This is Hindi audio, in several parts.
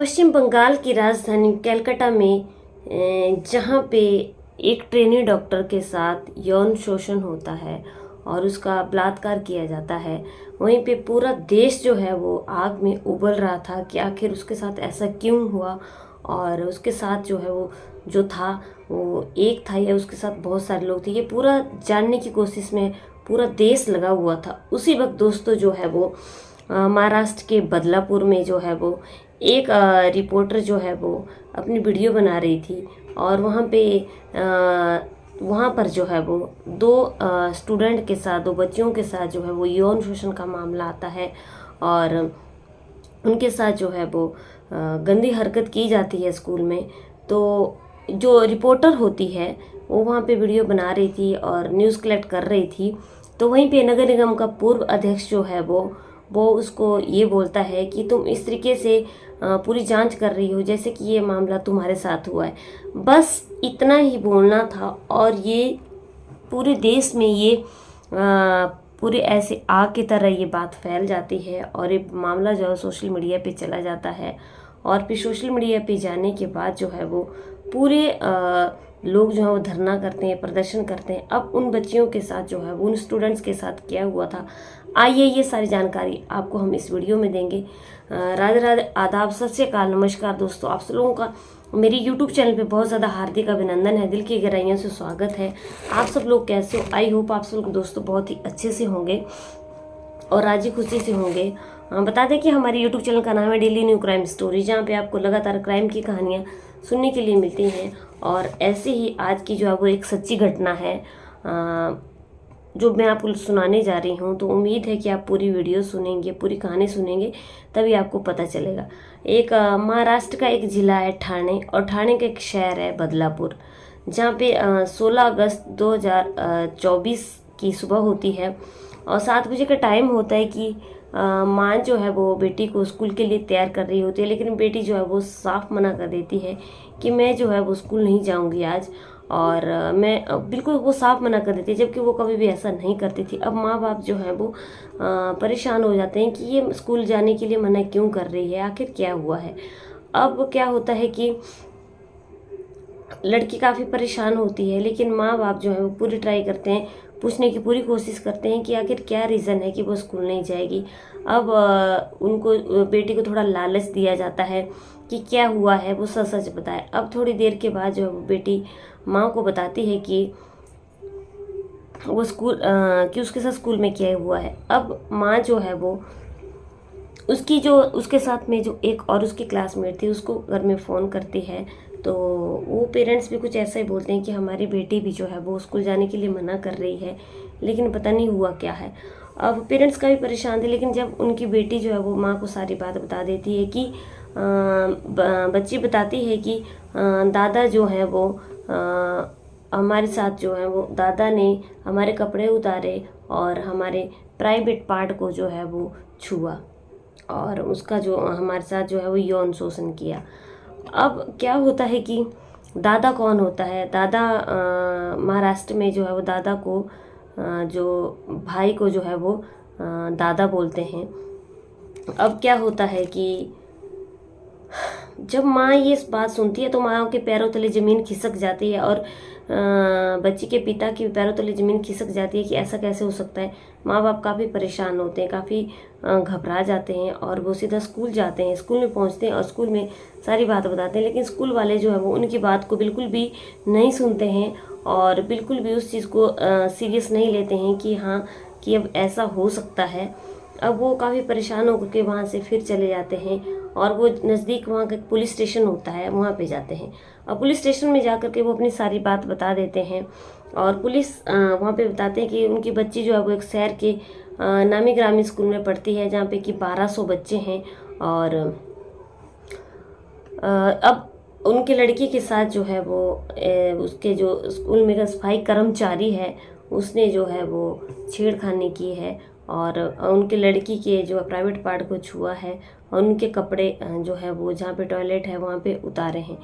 पश्चिम बंगाल की राजधानी कलकत्ता में जहाँ पे एक ट्रेनी डॉक्टर के साथ यौन शोषण होता है और उसका बलात्कार किया जाता है, वहीं पे पूरा देश जो है वो आग में उबल रहा था कि आखिर उसके साथ ऐसा क्यों हुआ। और उसके साथ जो है वो जो था वो एक था या उसके साथ बहुत सारे लोग थे, ये पूरा जानने की कोशिश में पूरा देश लगा हुआ था। उसी वक्त दोस्तों जो है वो महाराष्ट्र के बदलापुर में जो है वो एक रिपोर्टर जो है वो अपनी वीडियो बना रही थी और वहाँ पर जो है वो दो स्टूडेंट के साथ, दो बच्चियों के साथ जो है वो यौन शोषण का मामला आता है और उनके साथ जो है वो गंदी हरकत की जाती है स्कूल में। तो जो रिपोर्टर होती है वो वहाँ पे वीडियो बना रही थी और न्यूज़ कलेक्ट कर रही थी। तो वहीं पे नगर निगम का पूर्व अध्यक्ष जो है वो उसको ये बोलता है कि तुम इस तरीके से पूरी जांच कर रही हो जैसे कि ये मामला तुम्हारे साथ हुआ है। बस इतना ही बोलना था और ये पूरे देश में ये पूरे ऐसे आग की तरह ये बात फैल जाती है और ये मामला जो है सोशल मीडिया पे चला जाता है। और फिर सोशल मीडिया पे जाने के बाद जो है वो पूरे लोग जो है वो धरना करते हैं, प्रदर्शन करते हैं। अब उन बच्चियों के साथ जो है वो उन स्टूडेंट्स के साथ क्या हुआ था, आइए ये सारी जानकारी आपको हम इस वीडियो में देंगे। राधे राधे, आदाब, सत श्री अकाल, नमस्कार दोस्तों। आप सब लोगों का मेरी YouTube चैनल पे बहुत ज़्यादा हार्दिक अभिनंदन है, दिल की गहराइयों से स्वागत है। आप सब लोग कैसे हो? आई होप आप सब लोग दोस्तों बहुत ही अच्छे से होंगे और राजी खुशी से होंगे। बता दें कि हमारे YouTube चैनल का नाम है डेली न्यू क्राइम स्टोरी, जहाँ पे आपको लगातार क्राइम की कहानियाँ सुनने के लिए मिलती हैं। और ऐसे ही आज की जो है वो एक सच्ची घटना है जो मैं आपको सुनाने जा रही हूँ। तो उम्मीद है कि आप पूरी वीडियो सुनेंगे, पूरी कहानी सुनेंगे, तभी आपको पता चलेगा। एक महाराष्ट्र का एक ज़िला है ठाणे, और ठाणे का एक शहर है बदलापुर, जहाँ पे 16 अगस्त 2024 की सुबह होती है और 7 बजे का टाइम होता है कि माँ जो है वो बेटी को स्कूल के लिए तैयार कर रही होती है। लेकिन बेटी जो है वो साफ मना कर देती है कि मैं जो है वो स्कूल नहीं जाऊंगी आज। और मैं बिल्कुल वो साफ मना कर देती है, जबकि वो कभी भी ऐसा नहीं करती थी। अब माँ बाप जो है वो परेशान हो जाते हैं कि ये स्कूल जाने के लिए मना क्यों कर रही है, आखिर क्या हुआ है। अब क्या होता है कि लड़की काफ़ी परेशान होती है, लेकिन माँ बाप जो है वो पूरी ट्राई करते हैं, पूछने की पूरी कोशिश करते हैं कि आखिर क्या रीज़न है कि वो स्कूल नहीं जाएगी। अब उनको बेटी को थोड़ा लालच दिया जाता है कि क्या हुआ है वो सच सच बताए। अब थोड़ी देर के बाद जो है वो बेटी माँ को बताती है कि वो कि उसके साथ स्कूल में क्या हुआ है। अब माँ जो है वो उसके साथ में जो एक और उसकी क्लासमेट थी उसको घर में फ़ोन करती है। तो वो पेरेंट्स भी कुछ ऐसा ही बोलते हैं कि हमारी बेटी भी जो है वो स्कूल जाने के लिए मना कर रही है, लेकिन पता नहीं हुआ क्या है। अब पेरेंट्स का भी परेशान थे, लेकिन जब उनकी बेटी जो है वो माँ को सारी बात बता देती है कि बच्ची बताती है कि दादा जो है वो हमारे साथ जो है वो दादा ने हमारे कपड़े उतारे और हमारे प्राइवेट पार्ट को जो है वो छुआ और उसका जो हमारे साथ जो है वो यौन शोषण किया। अब क्या होता है कि दादा कौन होता है? दादा महाराष्ट्र में जो है वो दादा को जो भाई को जो है वो दादा बोलते हैं। अब क्या होता है कि जब माँ ये बात सुनती है तो माँ के पैरों तले ज़मीन खिसक जाती है और बच्ची के पिता के पैरों तले ज़मीन खिसक जाती है कि ऐसा कैसे हो सकता है। माँ बाप काफ़ी परेशान होते हैं, काफ़ी घबरा जाते हैं और वो सीधा स्कूल जाते हैं। स्कूल में पहुँचते हैं और स्कूल में सारी बात बताते हैं, लेकिन स्कूल वाले जो है वो उनकी बात को बिल्कुल भी नहीं सुनते हैं और बिल्कुल भी उस चीज़ को सीरियस नहीं लेते हैं कि हाँ कि अब ऐसा हो सकता है। अब वो काफ़ी परेशान होकर के वहाँ से फिर चले जाते हैं और वो नज़दीक वहाँ का पुलिस स्टेशन होता है, वहाँ पे जाते हैं। और पुलिस स्टेशन में जाकर के वो अपनी सारी बात बता देते हैं और पुलिस वहाँ पे बताते हैं कि उनकी बच्ची जो है वो एक शहर के नामी ग्रामी स्कूल में पढ़ती है, जहाँ पे कि 1200 बच्चे हैं। और अब उनके लड़की के साथ जो है वो उसके जो स्कूल में का सफाई कर्मचारी है उसने जो है वो छेड़खानी की है और उनके लड़की के जो प्राइवेट पार्ट को छुआ है और उनके कपड़े जो है वो जहाँ पे टॉयलेट है वहाँ पे उतारे हैं।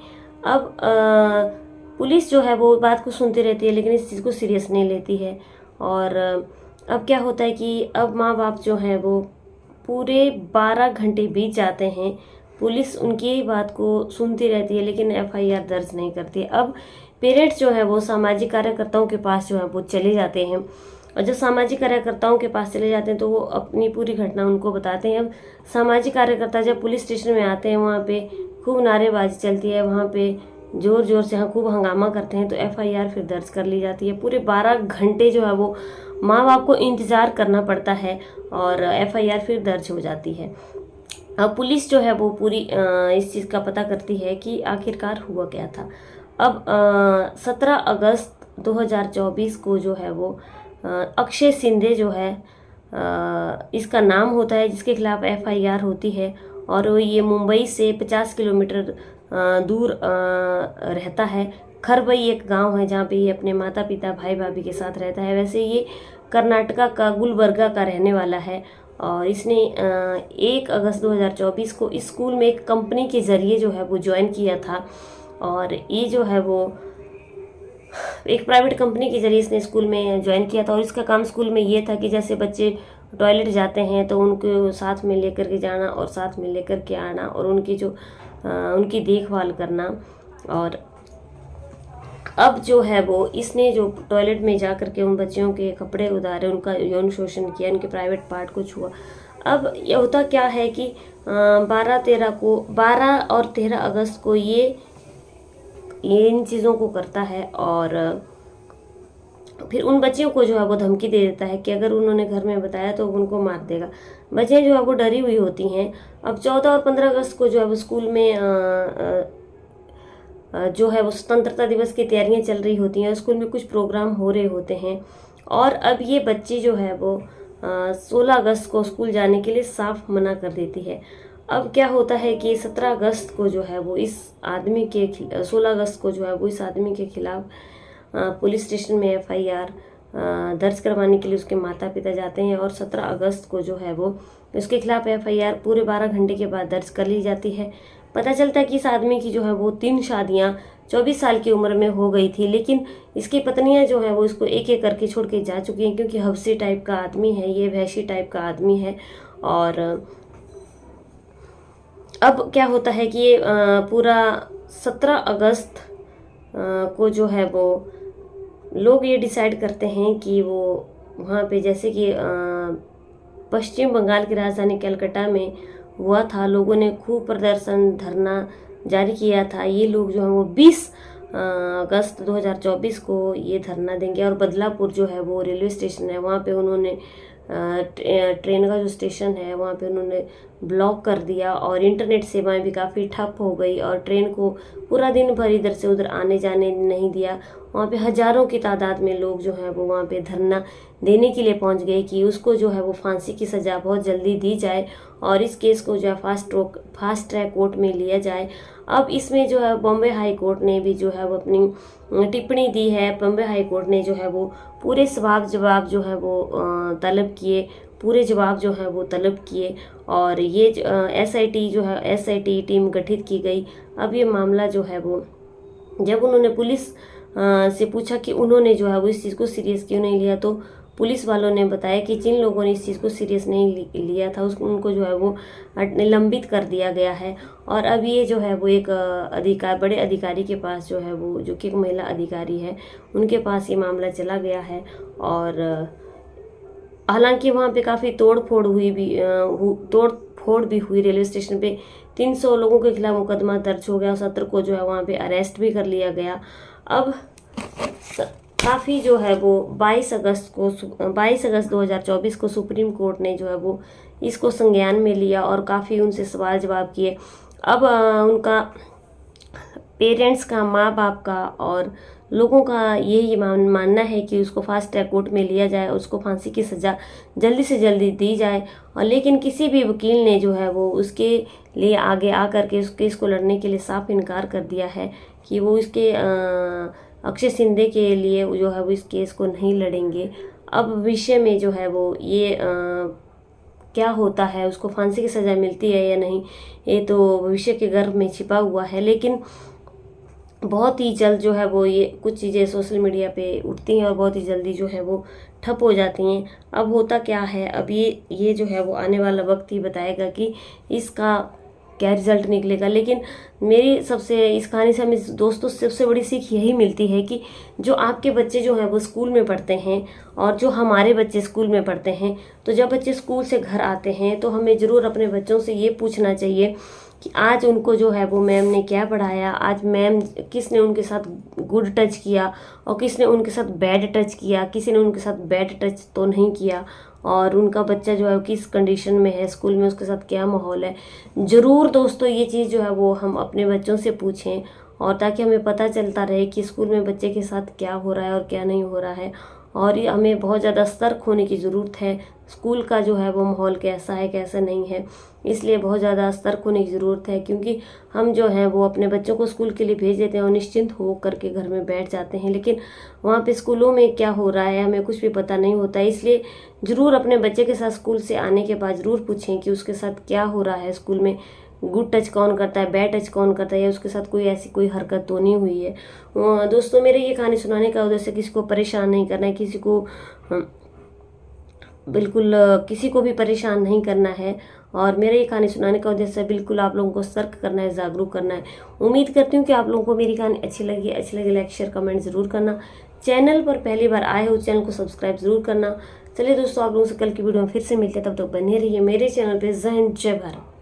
अब पुलिस जो है वो बात को सुनती रहती है, लेकिन इस चीज़ को सीरियस नहीं लेती है। और अब क्या होता है कि अब माँ बाप जो हैं वो पूरे 12 घंटे बीत जाते हैं पुलिस उनकी बात को सुनती रहती है लेकिन एफआईआर दर्ज नहीं करती है। अब पेरेंट्स जो है वो सामाजिक कार्यकर्ताओं के पास जो है वो चले जाते हैं, और जब सामाजिक कार्यकर्ताओं के पास चले जाते हैं तो वो अपनी पूरी घटना उनको बताते हैं। अब सामाजिक कार्यकर्ता जब पुलिस स्टेशन में आते हैं, वहाँ पे खूब नारेबाजी चलती है, वहाँ पे जोर जोर से खूब हंगामा करते हैं, तो एफआईआर फिर दर्ज कर ली जाती है। पूरे 12 घंटे जो है वो माँ बाप को इंतज़ार करना पड़ता है और एफआईआर फिर दर्ज हो जाती है। अब पुलिस जो है वो पूरी इस चीज़ का पता करती है कि आखिरकार हुआ क्या था। अब 17 अगस्त 2024 को जो है वो अक्षय सिंधे जो है इसका नाम होता है, जिसके खिलाफ एफआईआर होती है, और ये मुंबई से 50 किलोमीटर दूर रहता है। खरबई एक गांव है जहाँ पे ये अपने माता पिता भाई भाभी के साथ रहता है। वैसे ये कर्नाटका का गुलबर्गा का रहने वाला है, और इसने 1 अगस्त 2024 को इस स्कूल में एक कंपनी के ज़रिए जो है वो ज्वाइन किया था। और ये जो है वो एक प्राइवेट कंपनी के ज़रिए इसने स्कूल में ज्वाइन किया था, और इसका काम स्कूल में ये था कि जैसे बच्चे टॉयलेट जाते हैं तो उनको साथ में लेकर के जाना और साथ में लेकर के आना, और उनकी देखभाल करना। और अब जो है वो इसने जो टॉयलेट में जा कर के उन बच्चों के कपड़े उतारे, उनका यौन शोषण किया, उनके प्राइवेट पार्ट को छुआ। अब ये होता क्या है कि 12 और 13 अगस्त को ये इन चीज़ों को करता है, और फिर उन बच्चियों को जो है वो धमकी दे देता है कि अगर उन्होंने घर में बताया तो उनको मार देगा। बच्चे जो है वो डरी हुई होती हैं। अब 14 और 15 अगस्त को जो है वो स्कूल में जो है वो स्वतंत्रता दिवस की तैयारियां चल रही होती हैं, स्कूल में कुछ प्रोग्राम हो रहे होते हैं, और अब ये बच्ची जो है वो 16 अगस्त को स्कूल जाने के लिए साफ मना कर देती है। अब क्या होता है कि 17 अगस्त को जो है वो 16 अगस्त को जो है वो इस आदमी के खिलाफ पुलिस स्टेशन में एफआईआर दर्ज करवाने के लिए उसके माता पिता जाते हैं, और 17 अगस्त को जो है वो उसके खिलाफ एफआईआर पूरे 12 घंटे के बाद दर्ज कर ली जाती है। पता चलता है कि इस आदमी की जो है वो 3 शादियां 24 साल की उम्र में हो गई थी, लेकिन इसकी पत्नियां जो है वो इसको एक एक करके छोड़ के जा चुकी हैं, क्योंकि हवसी टाइप का आदमी है, ये वहशी टाइप का आदमी है। और अब क्या होता है कि ये पूरा 17 अगस्त को जो है वो लोग ये डिसाइड करते हैं कि वो वहाँ पे, जैसे कि पश्चिम बंगाल की राजधानी कलकत्ता में हुआ था, लोगों ने खूब प्रदर्शन धरना जारी किया था। ये लोग जो है वो 20 अगस्त 2024 को ये धरना देंगे, और बदलापुर जो है वो रेलवे स्टेशन है, वहाँ पे उन्होंने ट्रेन का जो स्टेशन है वहाँ पे उन्होंने ब्लॉक कर दिया, और इंटरनेट सेवाएं भी काफ़ी ठप हो गई, और ट्रेन को पूरा दिन भर इधर से उधर आने जाने नहीं दिया। वहाँ पे हज़ारों की तादाद में लोग जो है वो वहाँ पे धरना देने के लिए पहुँच गए कि उसको जो है वो फांसी की सज़ा बहुत जल्दी दी जाए, और इस केस को जो है फास्ट ट्रैक कोर्ट में लिया जाए। अब इसमें जो है बॉम्बे हाई कोर्ट ने भी जो है वो अपनी टिप्पणी दी है। बॉम्बे हाई कोर्ट ने जो है वो पूरे जवाब जो है वो तलब किए, और ये एसआईटी टीम गठित की गई। अब ये मामला जो है वो जब उन्होंने पुलिस से पूछा कि उन्होंने जो है वो इस चीज़ को सीरियस क्यों नहीं लिया, तो पुलिस वालों ने बताया कि जिन लोगों ने इस चीज़ को सीरियस नहीं लिया था उनको जो है वो निलंबित कर दिया गया है। और अब ये जो है वो एक बड़े अधिकारी के पास जो है वो, जो कि एक महिला अधिकारी है, उनके पास ये मामला चला गया है। और हालांकि वहाँ पे काफ़ी तोड़ फोड़ भी हुई। रेलवे स्टेशन पे 300 लोगों के खिलाफ मुकदमा दर्ज हो गया, 17 को जो है वहाँ पे अरेस्ट भी कर लिया गया। अब काफ़ी जो है वो 22 अगस्त 2024 को सुप्रीम कोर्ट ने जो है वो इसको संज्ञान में लिया, और काफ़ी उनसे सवाल जवाब किए। अब उनका पेरेंट्स का, माँ बाप का और लोगों का यही मानना है कि उसको फास्ट ट्रैक कोर्ट में लिया जाए, उसको फांसी की सज़ा जल्दी से जल्दी दी जाए। और लेकिन किसी भी वकील ने जो है वो उसके लिए आगे आकर के उस केस को लड़ने के लिए साफ इनकार कर दिया है कि वो इसके अक्षय सिंधे के लिए जो है वो इस केस को नहीं लड़ेंगे। अब विषय में जो है वो ये क्या होता है, उसको फांसी की सज़ा मिलती है या नहीं, ये तो भविष्य के गर्भ में छिपा हुआ है। लेकिन बहुत ही जल्द जो है वो ये कुछ चीज़ें सोशल मीडिया पे उठती हैं और बहुत ही जल्दी जो है वो ठप हो जाती हैं। अब होता क्या है, अब ये जो है वो आने वाला वक्त ही बताएगा कि इसका क्या रिजल्ट निकलेगा। लेकिन मेरी सबसे इस कहानी से हमें दोस्तों सबसे बड़ी सीख यही मिलती है कि जो आपके बच्चे जो हैं वो स्कूल में पढ़ते हैं और जो हमारे बच्चे स्कूल में पढ़ते हैं, तो जब बच्चे स्कूल से घर आते हैं तो हमें ज़रूर अपने बच्चों से ये पूछना चाहिए कि आज उनको जो है वो मैम ने क्या पढ़ाया, आज मैम किसने उनके साथ गुड टच किया और किसने उनके साथ बैड टच किया, किसी ने उनके साथ बैड टच तो नहीं किया, और उनका बच्चा जो है किस कंडीशन में है स्कूल में, उसके साथ क्या माहौल है। ज़रूर दोस्तों ये चीज़ जो है वो हम अपने बच्चों से पूछें, और ताकि हमें पता चलता रहे कि स्कूल में बच्चे के साथ क्या हो रहा है और क्या नहीं हो रहा है। और ये हमें बहुत ज़्यादा सतर्क होने की ज़रूरत है, स्कूल का जो है वो माहौल कैसा है कैसा नहीं है, इसलिए बहुत ज़्यादा सतर्क होने की ज़रूरत है। क्योंकि हम जो हैं वो अपने बच्चों को स्कूल के लिए भेज देते हैं और निश्चिंत हो करके घर में बैठ जाते हैं, लेकिन वहाँ पे स्कूलों में क्या हो रहा है हमें कुछ भी पता नहीं होता। इसलिए ज़रूर अपने बच्चे के साथ स्कूल से आने के बाद ज़रूर पूछें कि उसके साथ क्या हो रहा है स्कूल में, गुड टच कौन करता है, बैड टच कौन करता है, या उसके साथ कोई ऐसी कोई हरकत तो नहीं हुई है। दोस्तों मेरे ये कहानी सुनाने का उद्देश्य किसी को परेशान नहीं करना है, किसी को बिल्कुल किसी को भी परेशान नहीं करना है, और मेरे ये कहानी सुनाने का उद्देश्य बिल्कुल आप लोगों को सतर्क करना है, जागरूक करना है। उम्मीद करती हूँ कि आप लोगों को मेरी कहानी अच्छी लगी लाइक शेयर कमेंट जरूर करना। चैनल पर पहली बार आए हो चैनल को सब्सक्राइब जरूर करना। चलिए दोस्तों, आप लोगों से कल की वीडियो में फिर से मिलते हैं, तब तक बने रहिए मेरे चैनल पर। जय हिंद, जय भारत।